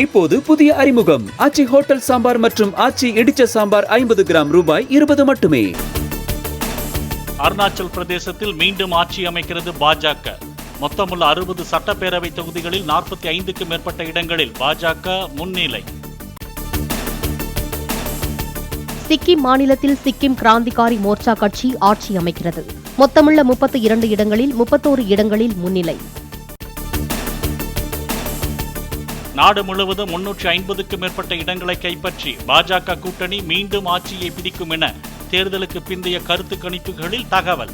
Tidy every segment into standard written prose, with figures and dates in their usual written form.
இப்போது புதிய அறிமுகம் ஆச்சி ஹோட்டல் சாம்பார் மற்றும் ஆச்சி இடிச்ச சாம்பார் 50 கிராம் ரூபாய் 20 மட்டுமே. அருணாச்சல் பிரதேசத்தில் மீண்டும் ஆட்சி அமைக்கிறது பாஜக. மொத்தமுள்ள 60 சட்டப்பேரவை தொகுதிகளில் 45க்கும் மேற்பட்ட இடங்களில் பாஜக முன்னிலை. சிக்கிம் மாநிலத்தில் சிக்கிம் கிராந்திகாரி மோர்ச்சா கட்சி ஆட்சி அமைக்கிறது. மொத்தமுள்ள 32 இடங்களில் 31 இடங்களில் முன்னிலை. நாடு முழுவதும் 350க்கும் மேற்பட்ட இடங்களை கைப்பற்றி பாஜக கூட்டணி மீண்டும் ஆட்சியை பிடிக்கும் என தேர்தலுக்கு பிந்தைய கருத்து கணிப்புகளில் தகவல்.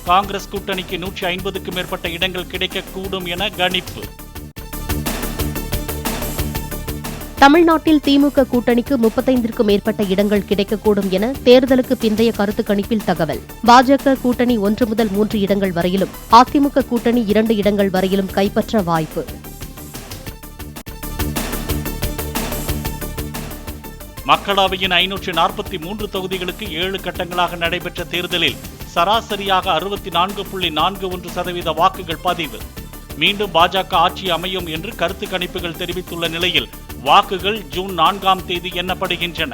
காங்கிரஸ் கூட்டணிக்கு 150க்கும் மேற்பட்ட இடங்கள் கிடைக்கக்கூடும் என கணிப்பு. தமிழ்நாட்டில் திமுக கூட்டணிக்கு 35க்கும் மேற்பட்ட இடங்கள் கிடைக்கக்கூடும் என தேர்தலுக்கு பிந்தைய கருத்து கணிப்பில் தகவல். பாஜக கூட்டணி 1 முதல் 3 இடங்கள் வரையிலும், அதிமுக கூட்டணி 2 இடங்கள் வரையிலும் கைப்பற்ற வாய்ப்பு. மக்களவையின் 543 தொகுதிகளுக்கு 7 கட்டங்களாக நடைபெற்ற தேர்தலில் சராசரியாக 64.41% வாக்குகள் பதிவு. மீண்டும் பாஜக ஆட்சி அமையும் என்று கருத்து கணிப்புகள் தெரிவித்துள்ள நிலையில் வாக்குகள் ஜூன் 4ஆம் தேதி எண்ணப்படுகின்றன.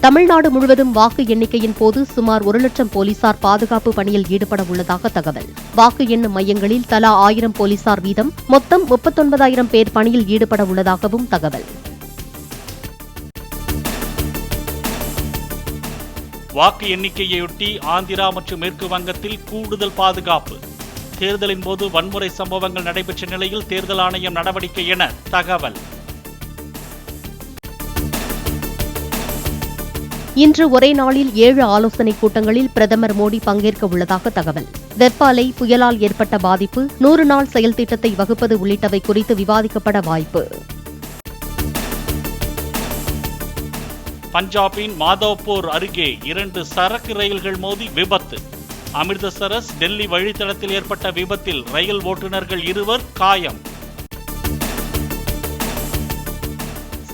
தமிழ்நாடு முழுவதும் வாக்கு எண்ணிக்கையின் போது சுமார் 1 லட்சம் போலீசார் பாதுகாப்பு பணியில் ஈடுபட உள்ளதாக தகவல். வாக்கு எண்ணும் மையங்களில் தலா 1000 போலீசார் வீதம் மொத்தம் 39,000 பேர் பணியில் ஈடுபட உள்ளதாகவும் தகவல். வாக்கு எண்ணிக்கையொட்டி ஆந்திரா மற்றும் மேற்கு வங்கத்தில் கூடுதல் பாதுகாப்பு. தேர்தலின் போது வன்முறை சம்பவங்கள் நடைபெற்ற நிலையில் தேர்தல் ஆணையம் நடவடிக்கை என தகவல். இன்று ஒரே நாளில் 7 ஆலோசனைக் கூட்டங்களில் பிரதமர் மோடி பங்கேற்க உள்ளதாக தகவல். வெப்ப அலை, புயலால் ஏற்பட்ட பாதிப்பு, 100 நாள் செயல் திட்டத்தை வகுப்பது உள்ளிட்டவை குறித்து விவாதிக்கப்பட வாய்ப்பு. பஞ்சாபின் மாதவ்பூர் அருகே 2 சரக்கு ரயில்கள் மோதி விபத்து. அமிர்தசரஸ் டெல்லி வழித்தடத்தில் ஏற்பட்ட விபத்தில் ரயில் ஓட்டுநர்கள் 2 காயம்.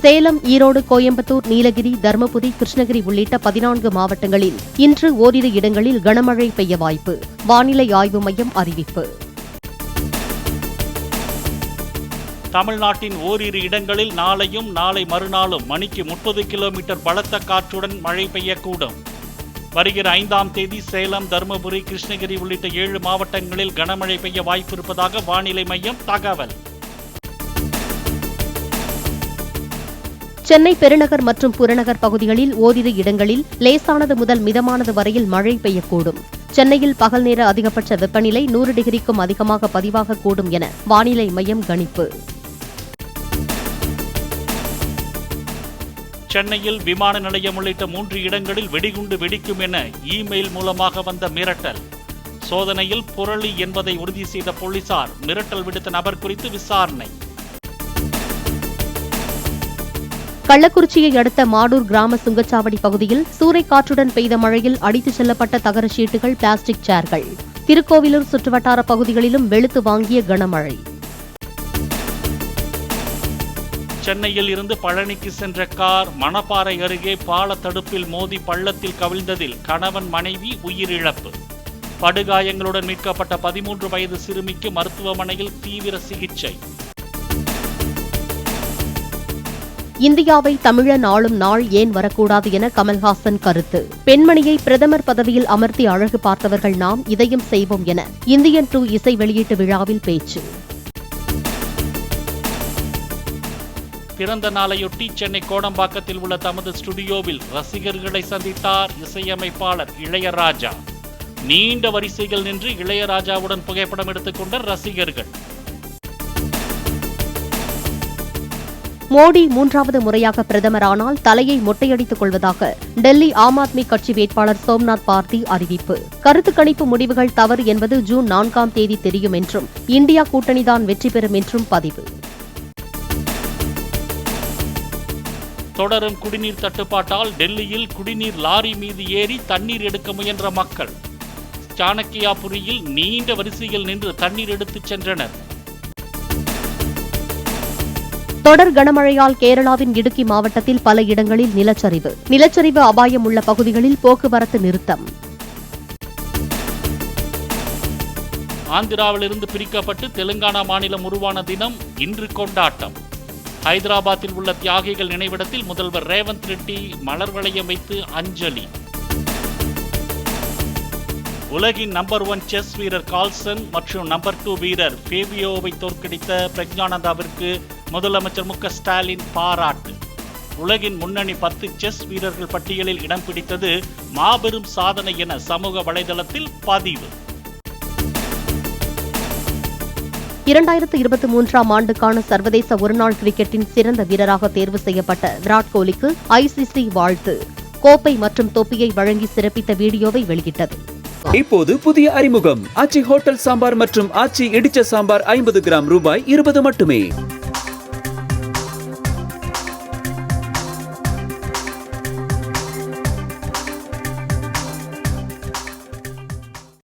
சேலம், ஈரோடு, கோயம்புத்தூர், நீலகிரி, தருமபுரி, கிருஷ்ணகிரி உள்ளிட்ட 14 மாவட்டங்களில் இன்று ஓரிரு இடங்களில் கனமழை பெய்ய வாய்ப்பு. வானிலை ஆய்வு மையம் அறிவிப்பு. தமிழ்நாட்டின் ஓரிரு இடங்களில் நாளையும் நாளை மறுநாளும் மணிக்கு 30 கிலோமீட்டர் பலத்த காற்றுடன் மழை பெய்யக்கூடும். வருகிற 5ஆம் தேதி சேலம், தருமபுரி, கிருஷ்ணகிரி உள்ளிட்ட 7 மாவட்டங்களில் கனமழை பெய்ய வாய்ப்பு இருப்பதாக வானிலை மையம் தகவல். சென்னை பெருநகர் மற்றும் புறநகர் பகுதிகளில் ஓரிரு இடங்களில் லேசானது முதல் மிதமானது வரையில் மழை பெய்யக்கூடும். சென்னையில் பகல் நேர அதிகபட்ச வெப்பநிலை 100 டிகிரிக்கும் அதிகமாக பதிவாகக்கூடும் என வானிலை மையம் கணிப்பு. சென்னையில் விமான நிலையம் உள்ளிட்ட 3 இடங்களில் வெடிகுண்டு வெடிக்கும் என இமெயில் மூலமாக வந்த மிரட்டல். சோதனையில் புரளி என்பதை உறுதி செய்த போலீசார் மிரட்டல் விடுத்த நபர் குறித்து விசாரணை. கள்ளக்குறிச்சியை அடுத்த மாடூர் கிராம சுங்கச்சாவடி பகுதியில் சூறைக்காற்றுடன் பெய்த மழையில் அடித்துச் செல்லப்பட்ட தகர ஷீட்டுகள், பிளாஸ்டிக் சேர்கள். திருக்கோவிலூர் சுற்றுவட்டார பகுதிகளிலும் வெளுத்து வாங்கிய கனமழை. சென்னையில் இருந்து பழனிக்கு சென்ற கார் மணப்பாறை அருகே பால தடுப்பில் மோதி பள்ளத்தில் கவிழ்ந்ததில் கணவன், மனைவி உயிரிழப்பு. படுகாயங்களுடன் மீட்கப்பட்ட 13 வயது சிறுமிக்கு மருத்துவமனையில் தீவிர சிகிச்சை. இந்தியாவை தமிழன் ஆளும் நாள் ஏன் வரக்கூடாது என கமல்ஹாசன் கருத்து. பெண்மணியை பிரதமர் பதவியில் அமர்த்தி அழகு பார்த்தவர்கள் நாம், இதையும் செய்வோம் என இந்தியன் 2 இசை வெளியீட்டு விழாவில் பேச்சு. பிறந்த நாளையொட்டி சென்னை கோடம்பாக்கத்தில் உள்ள தமது ஸ்டுடியோவில் ரசிகர்களை சந்தித்தார் இசையமைப்பாளர் இளையராஜா. நீண்ட வரிசைகள் நின்று இளையராஜாவுடன் புகைப்படம் எடுத்துக்கொண்ட ரசிகர்கள். மோடி 3வது முறையாக பிரதமரானால் தலையை மொட்டையடித்துக் கொள்வதாக டெல்லி ஆம் ஆத்மி கட்சி வேட்பாளர் சோம்நாத் பார்த்தி அறிவிப்பு. கருத்து கணிப்பு முடிவுகள் தவறு என்பது ஜூன் 4ஆம் தேதி தெரியும் என்றும், இந்தியா கூட்டணிதான் வெற்றி பெறும் என்றும் பதிவு. தொடரும் குடிநீர் தட்டுப்பாட்டால் டெல்லியில் குடிநீர் லாரி மீது ஏறி தண்ணீர் எடுக்க முயன்ற மக்கள். சாணக்கியாபுரியில் நீண்ட வரிசையில் நின்று தண்ணீர் எடுத்துச் சென்றனர். தொடர் கனமழையால் கேரளாவின் இடுக்கி மாவட்டத்தில் பல இடங்களில் நிலச்சரிவு அபாயம் உள்ள பகுதிகளில் போக்குவரத்து நிறுத்தம். ஆந்திராவிலிருந்து பிரிக்கப்பட்டு தெலுங்கானா மாநிலம் உருவான தினம் இன்று கொண்டாட்டம். ஹைதராபாத்தில் உள்ள தியாகிகள் நினைவிடத்தில் முதல்வர் ரேவந்த் ரெட்டி மலர் வளையம் வைத்து அஞ்சலி. உலகின் நம்பர் 1 செஸ் வீரர் கால்சன் மற்றும் நம்பர் 2 வீரர் ஃபேபியோவை தோற்கடித்த பிரக்ஞானந்தாவிற்கு முதலமைச்சர் மு.க. ஸ்டாலின் பாராட்டு. உலகின் முன்னணி 10 செஸ் வீரர்கள் பட்டியலில் இடம் பிடித்தது மாபெரும் சாதனை என சமூக வலைதளத்தில் பதிவு. 2023ஆம் ஆண்டுக்கான சர்வதேச ஒருநாள் கிரிக்கெட்டின் சிறந்த வீரராக தேர்வு செய்யப்பட்ட விராட் கோலிக்கு ஐசிசி வாழ்த்து. கோப்பை மற்றும் தொப்பியை வழங்கி சிறப்பித்த வீடியோவை வெளியிட்டது. இப்போது புதிய அறிமுகம் ஆச்சி ஹோட்டல் சாம்பார் மற்றும் ஆச்சி இடிச்ச சாம்பார் 50 கிராம் ரூபாய் 20 மட்டுமே.